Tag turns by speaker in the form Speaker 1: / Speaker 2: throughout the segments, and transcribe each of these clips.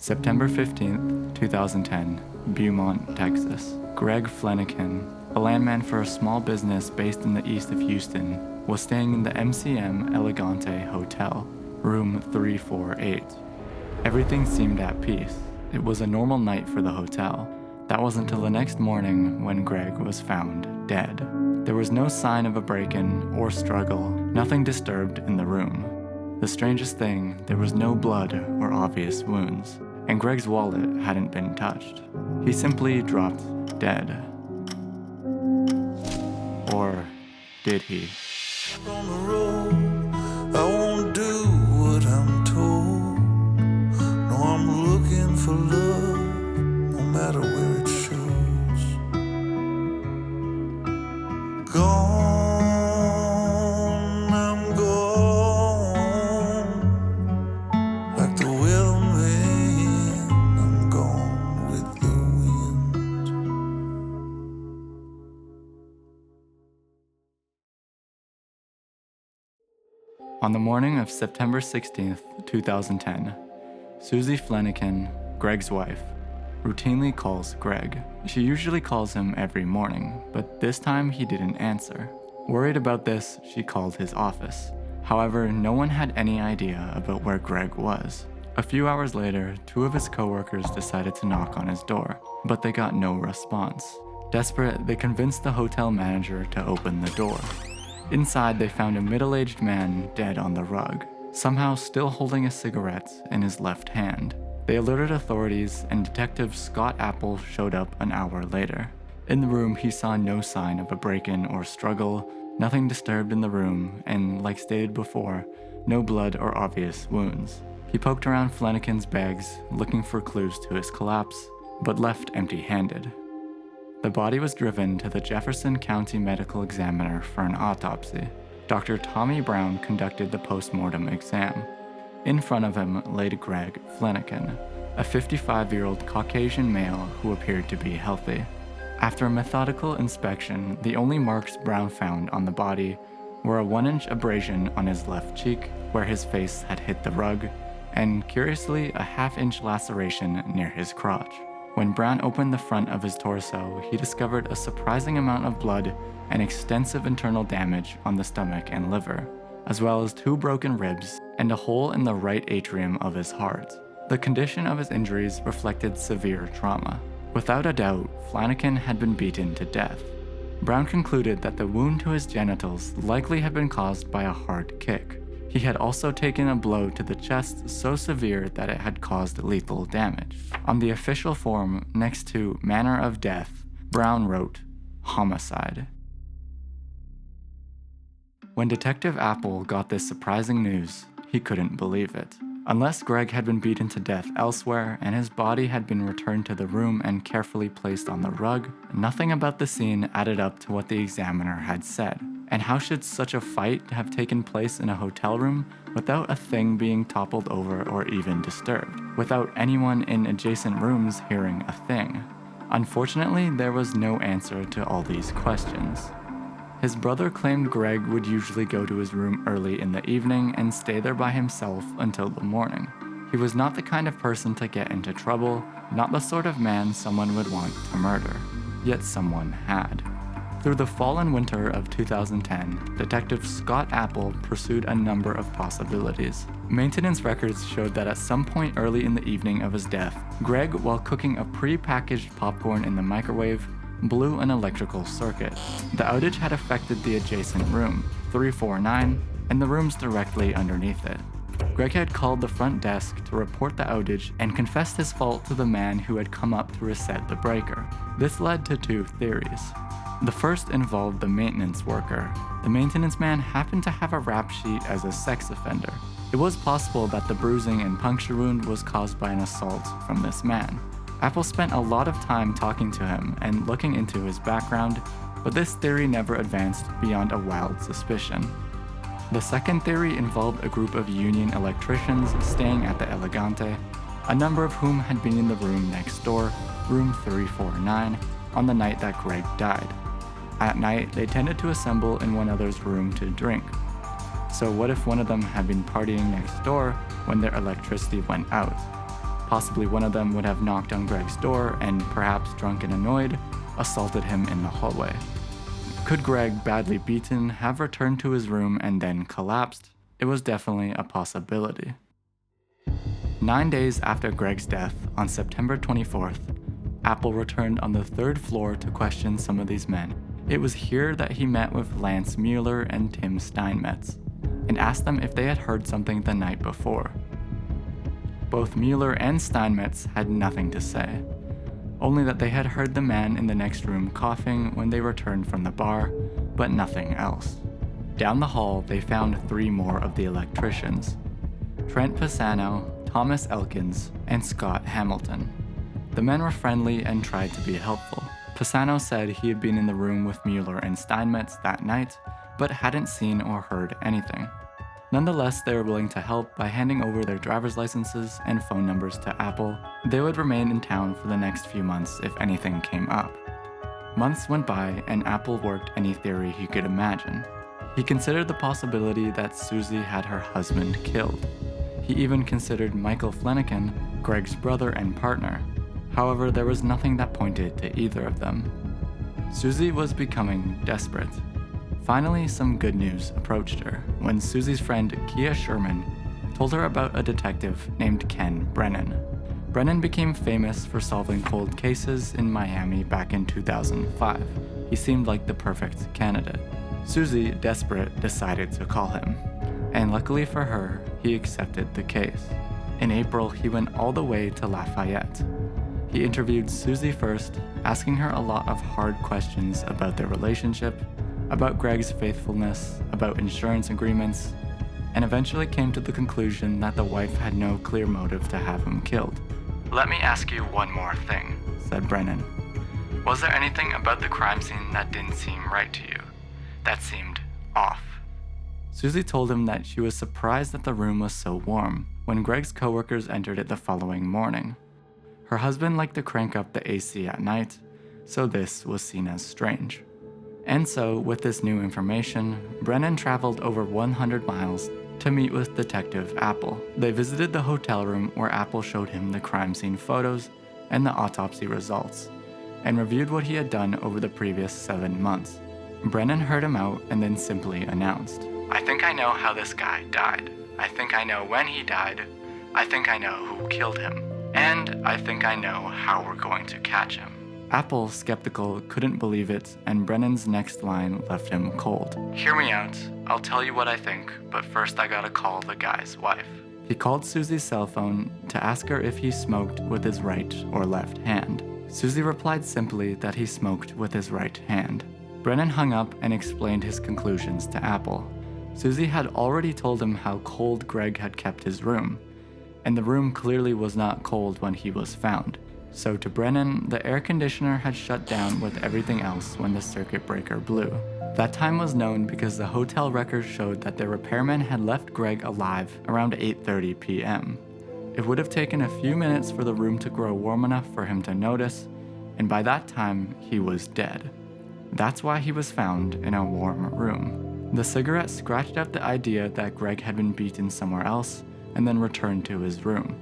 Speaker 1: September 15th, 2010, Beaumont, Texas. Greg Fleniken, a landman for a small business based in the east of Houston, was staying in the MCM Elegante Hotel, room 348. Everything seemed at peace. It was a normal night for the hotel. That was until the next morning when Greg was found dead. There was no sign of a break-in or struggle, nothing disturbed in the room. The strangest thing, there was no blood or obvious wounds, and Greg's wallet hadn't been touched. He simply dropped dead. Or did he?
Speaker 2: On the road, I won't do what I'm told. No, I'm looking for love, no matter where it shows. Gone, I'm gone. Like the weatherman, I'm gone with the wind.
Speaker 1: On the morning of September 16th, 2010, Susie Fleniken, Greg's wife, routinely calls Greg. She usually calls him every morning, but this time he didn't answer. Worried about this, she called his office. However, no one had any idea about where Greg was. A few hours later, two of his coworkers decided to knock on his door, but they got no response. Desperate, they convinced the hotel manager to open the door. Inside, they found a middle-aged man dead on the rug, somehow still holding a cigarette in his left hand. They alerted authorities, and Detective Scott Apple showed up an hour later. In the room, he saw no sign of a break-in or struggle, nothing disturbed in the room, and like stated before, no blood or obvious wounds. He poked around Fleniken's bags, looking for clues to his collapse, but left empty-handed. The body was driven to the Jefferson County Medical Examiner for an autopsy. Dr. Tommy Brown conducted the postmortem exam. In front of him laid Greg Fleniken, a 55-year-old Caucasian male who appeared to be healthy. After a methodical inspection, the only marks Brown found on the body were a 1-inch abrasion on his left cheek where his face had hit the rug, and curiously, a 1/2-inch laceration near his crotch. When Brown opened the front of his torso, he discovered a surprising amount of blood and extensive internal damage on the stomach and liver, as well as 2 broken ribs and a hole in the right atrium of his heart. The condition of his injuries reflected severe trauma. Without a doubt, Fleniken had been beaten to death. Brown concluded that the wound to his genitals likely had been caused by a hard kick. He had also taken a blow to the chest so severe that it had caused lethal damage. On the official form, next to manner of death, Brown wrote, homicide. When Detective Apple got this surprising news, he couldn't believe it. Unless Greg had been beaten to death elsewhere and his body had been returned to the room and carefully placed on the rug, nothing about the scene added up to what the examiner had said. And how should such a fight have taken place in a hotel room without a thing being toppled over or even disturbed, without anyone in adjacent rooms hearing a thing? Unfortunately, there was no answer to all these questions. His brother claimed Greg would usually go to his room early in the evening and stay there by himself until the morning. He was not the kind of person to get into trouble, not the sort of man someone would want to murder. Yet someone had. Through the fall and winter of 2010, Detective Scott Apple pursued a number of possibilities. Maintenance records showed that at some point early in the evening of his death, Greg, while cooking a pre-packaged popcorn in the microwave, blew an electrical circuit. The outage had affected the adjacent room, 349, and the rooms directly underneath it. Greg had called the front desk to report the outage and confessed his fault to the man who had come up to reset the breaker. This led to 2 theories. The first involved the maintenance worker. The maintenance man happened to have a rap sheet as a sex offender. It was possible that the bruising and puncture wound was caused by an assault from this man. Apple spent a lot of time talking to him and looking into his background, but this theory never advanced beyond a wild suspicion. The second theory involved a group of union electricians staying at the Elegante, a number of whom had been in the room next door, room 349, on the night that Greg died. At night, they tended to assemble in one another's room to drink. So what if one of them had been partying next door when their electricity went out? Possibly one of them would have knocked on Greg's door and, perhaps drunk and annoyed, assaulted him in the hallway. Could Greg, badly beaten, have returned to his room and then collapsed? It was definitely a possibility. 9 days after Greg's death, on September 24th, Apple returned on the 3rd floor to question some of these men. It was here that he met with Lance Mueller and Tim Steinmetz, and asked them if they had heard something the night before. Both Mueller and Steinmetz had nothing to say, only that they had heard the man in the next room coughing when they returned from the bar, but nothing else. Down the hall, they found 3 more of the electricians: Trent Pisano, Thomas Elkins, and Scott Hamilton. The men were friendly and tried to be helpful. Pisano said he had been in the room with Mueller and Steinmetz that night, but hadn't seen or heard anything. Nonetheless, they were willing to help by handing over their driver's licenses and phone numbers to Apple. They would remain in town for the next few months if anything came up. Months went by, and Apple worked any theory he could imagine. He considered the possibility that Susie had her husband killed. He even considered Michael Fleniken, Greg's brother and partner. However, there was nothing that pointed to either of them. Susie was becoming desperate. Finally, some good news approached her when Susie's friend Kia Sherman told her about a detective named Ken Brennan. Brennan became famous for solving cold cases in Miami back in 2005. He seemed like the perfect candidate. Susie, desperate, decided to call him, and luckily for her, he accepted the case. In April, he went all the way to Lafayette. He interviewed Susie first, asking her a lot of hard questions about their relationship, about Greg's faithfulness, about insurance agreements, and eventually came to the conclusion that the wife had no clear motive to have him killed. "Let me ask you one more thing," said Brennan. "Was there anything about the crime scene that didn't seem right to you? That seemed off?" Susie told him that she was surprised that the room was so warm when Greg's coworkers entered it the following morning. Her husband liked to crank up the AC at night, so this was seen as strange. And so, with this new information, Brennan traveled over 100 miles to meet with Detective Apple. They visited the hotel room where Apple showed him the crime scene photos and the autopsy results, and reviewed what he had done over the previous 7 months. Brennan heard him out and then simply announced, "I think I know how this guy died. I think I know when he died. I think I know who killed him. And I think I know how we're going to catch him." Apple, skeptical, couldn't believe it, and Brennan's next line left him cold. "Hear me out. I'll tell you what I think, but first I gotta call the guy's wife." He called Susie's cell phone to ask her if he smoked with his right or left hand. Susie replied simply that he smoked with his right hand. Brennan hung up and explained his conclusions to Apple. Susie had already told him how cold Greg had kept his room, and the room clearly was not cold when he was found. So to Brennan, the air conditioner had shut down with everything else when the circuit breaker blew. That time was known because the hotel records showed that the repairman had left Greg alive around 8:30 p.m. It would have taken a few minutes for the room to grow warm enough for him to notice, and by that time, he was dead. That's why he was found in a warm room. The cigarette scratched out the idea that Greg had been beaten somewhere else and then returned to his room.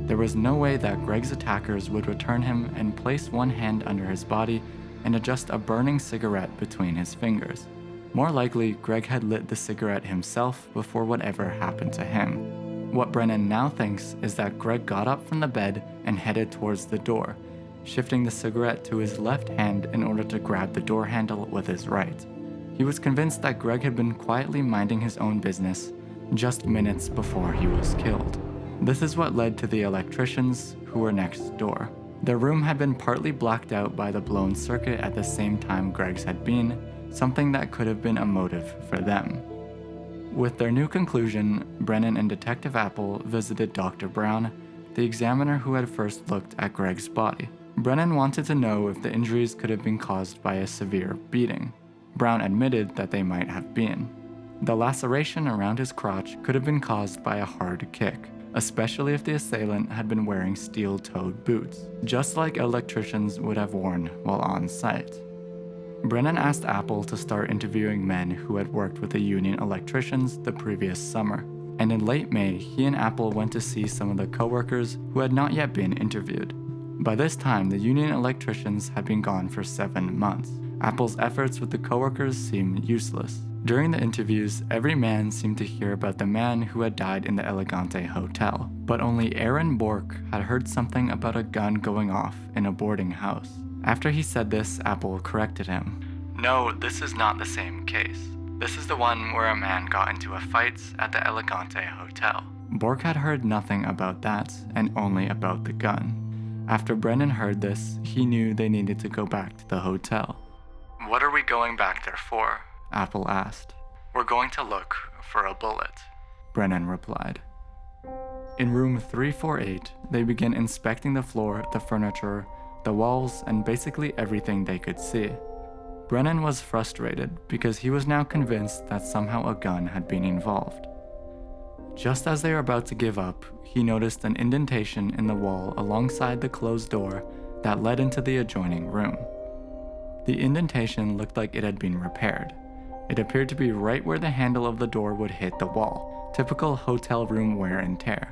Speaker 1: There was no way that Greg's attackers would return him and place one hand under his body and adjust a burning cigarette between his fingers. More likely, Greg had lit the cigarette himself before whatever happened to him. What Brennan now thinks is that Greg got up from the bed and headed towards the door, shifting the cigarette to his left hand in order to grab the door handle with his right. He was convinced that Greg had been quietly minding his own business just minutes before he was killed. This is what led to the electricians who were next door. Their room had been partly blacked out by the blown circuit at the same time Greg's had been, something that could have been a motive for them. With their new conclusion, Brennan and Detective Apple visited Dr. Brown, the examiner who had first looked at Greg's body. Brennan wanted to know if the injuries could have been caused by a severe beating. Brown admitted that they might have been. The laceration around his crotch could have been caused by a hard kick, especially if the assailant had been wearing steel-toed boots, just like electricians would have worn while on site. Brennan asked Apple to start interviewing men who had worked with the union electricians the previous summer. and in late May, he and Apple went to see some of the coworkers who had not yet been interviewed. By this time, the union electricians had been gone for 7 months. Apple's efforts with the coworkers seemed useless. During the interviews, every man seemed to hear about the man who had died in the Elegante hotel, but only Aaron Bork had heard something about a gun going off in a boarding house. After he said this, Apple corrected him. "No, this is not the same case. This is the one where a man got into a fight at the Elegante hotel." Bork had heard nothing about that, and only about the gun. After Brennan heard this, he knew they needed to go back to the hotel. "What are we going back there for?" Apple asked. "We're going to look for a bullet," Brennan replied. In room 348, they began inspecting the floor, the furniture, the walls, and basically everything they could see. Brennan was frustrated because he was now convinced that somehow a gun had been involved. Just as they were about to give up, he noticed an indentation in the wall alongside the closed door that led into the adjoining room. The indentation looked like it had been repaired. It appeared to be right where the handle of the door would hit the wall, typical hotel room wear and tear.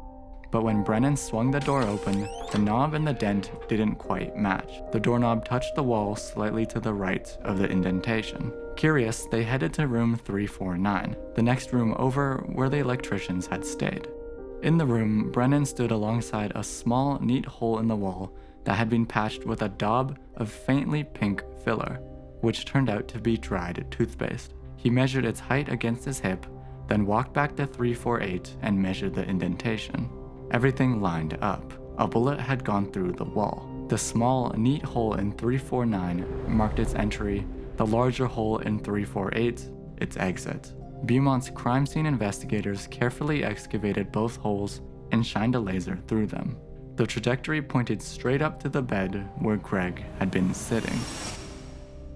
Speaker 1: But when Brennan swung the door open, the knob and the dent didn't quite match. The doorknob touched the wall slightly to the right of the indentation. Curious, they headed to room 349, the next room over where the electricians had stayed. In the room, Brennan stood alongside a small, neat hole in the wall that had been patched with a daub of faintly pink filler, which turned out to be dried toothpaste. He measured its height against his hip, then walked back to 348 and measured the indentation. Everything lined up. A bullet had gone through the wall. The small, neat hole in 349 marked its entry, the larger hole in 348 its exit. Beaumont's crime scene investigators carefully excavated both holes and shined a laser through them. The trajectory pointed straight up to the bed where Greg had been sitting.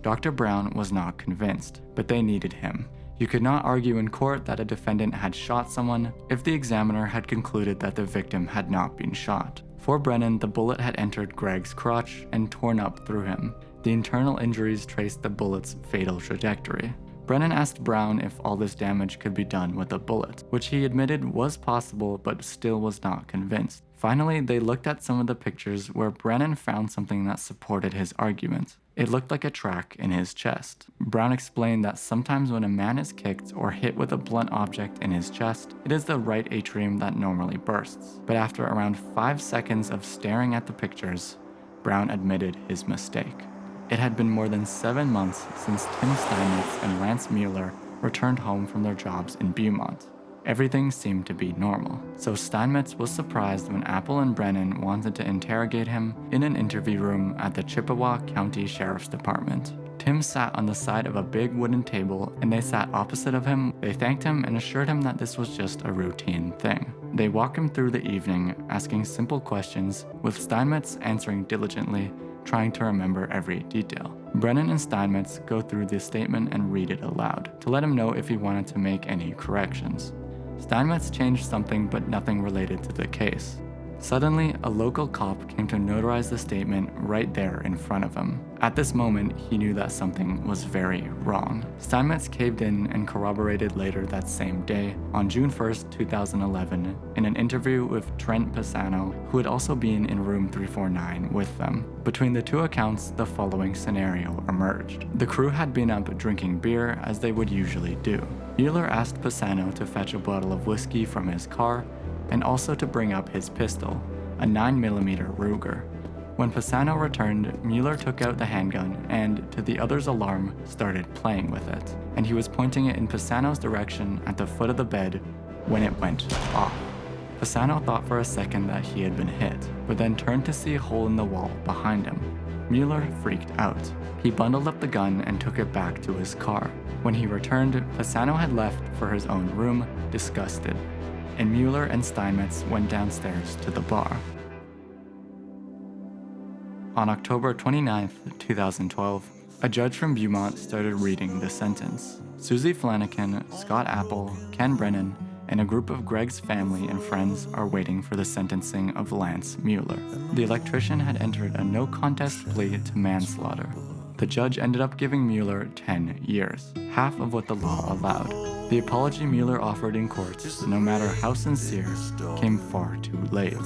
Speaker 1: Dr. Brown was not convinced, but they needed him. You could not argue in court that a defendant had shot someone if the examiner had concluded that the victim had not been shot. For Brennan, the bullet had entered Greg's crotch and torn up through him. The internal injuries traced the bullet's fatal trajectory. Brennan asked Brown if all this damage could be done with a bullet, which he admitted was possible but still was not convinced. Finally, they looked at some of the pictures where Brennan found something that supported his argument. It looked like a track in his chest. Brown explained that sometimes when a man is kicked or hit with a blunt object in his chest, it is the right atrium that normally bursts. But after around 5 seconds of staring at the pictures, Brown admitted his mistake. It had been more than 7 months since Tim Steinmetz and Lance Mueller returned home from their jobs in Beaumont. Everything seemed to be normal, so Steinmetz was surprised when Apple and Brennan wanted to interrogate him in an interview room at the Chippewa County Sheriff's Department. Tim sat on the side of a big wooden table and they sat opposite of him. They thanked him and assured him that this was just a routine thing. They walked him through the evening, asking simple questions, with Steinmetz answering diligently, trying to remember every detail. Brennan and Steinmetz go through the statement and read it aloud, to let him know if he wanted to make any corrections. Steinmetz changed something, but nothing related to the case. Suddenly, a local cop came to notarize the statement right there in front of him. At this moment, he knew that something was very wrong. Steinmetz caved in and corroborated later that same day, on June 1st, 2011, in an interview with Trent Pisano, who had also been in room 349 with them. Between the two accounts, the following scenario emerged. The crew had been up drinking beer as they would usually do. Mueller asked Pisano to fetch a bottle of whiskey from his car, and also to bring up his pistol, a 9mm Ruger. When Pisano returned, Mueller took out the handgun and, to the other's alarm, started playing with it, and he was pointing it in Pisano's direction at the foot of the bed when it went off. Pisano thought for a second that he had been hit, but then turned to see a hole in the wall behind him. Mueller freaked out. He bundled up the gun and took it back to his car. When he returned, Pisano had left for his own room, disgusted, and Mueller and Steinmetz went downstairs to the bar. On October 29, 2012, a judge from Beaumont started reading the sentence. Susie Fleniken, Scott Apple, Ken Brennan, and a group of Greg's family and friends are waiting for the sentencing of Lance Mueller. The electrician had entered a no-contest plea to manslaughter. The judge ended up giving Mueller 10 years, half of what the law allowed. The apology Mueller offered in court, no matter how sincere, came far too late.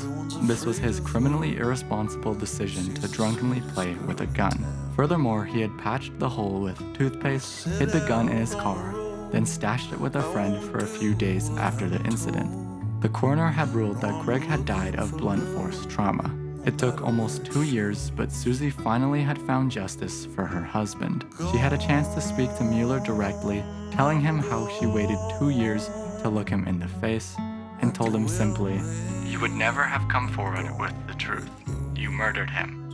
Speaker 1: This was his criminally irresponsible decision to drunkenly play with a gun. Furthermore, he had patched the hole with toothpaste, hid the gun in his car, then stashed it with a friend for a few days after the incident. The coroner had ruled that Greg had died of blunt force trauma. It took almost 2 years, but Susie finally had found justice for her husband. She had a chance to speak to Mueller directly, telling him how she waited 2 years to look him in the face, and told him simply, "You would never have come forward with the truth. You murdered him."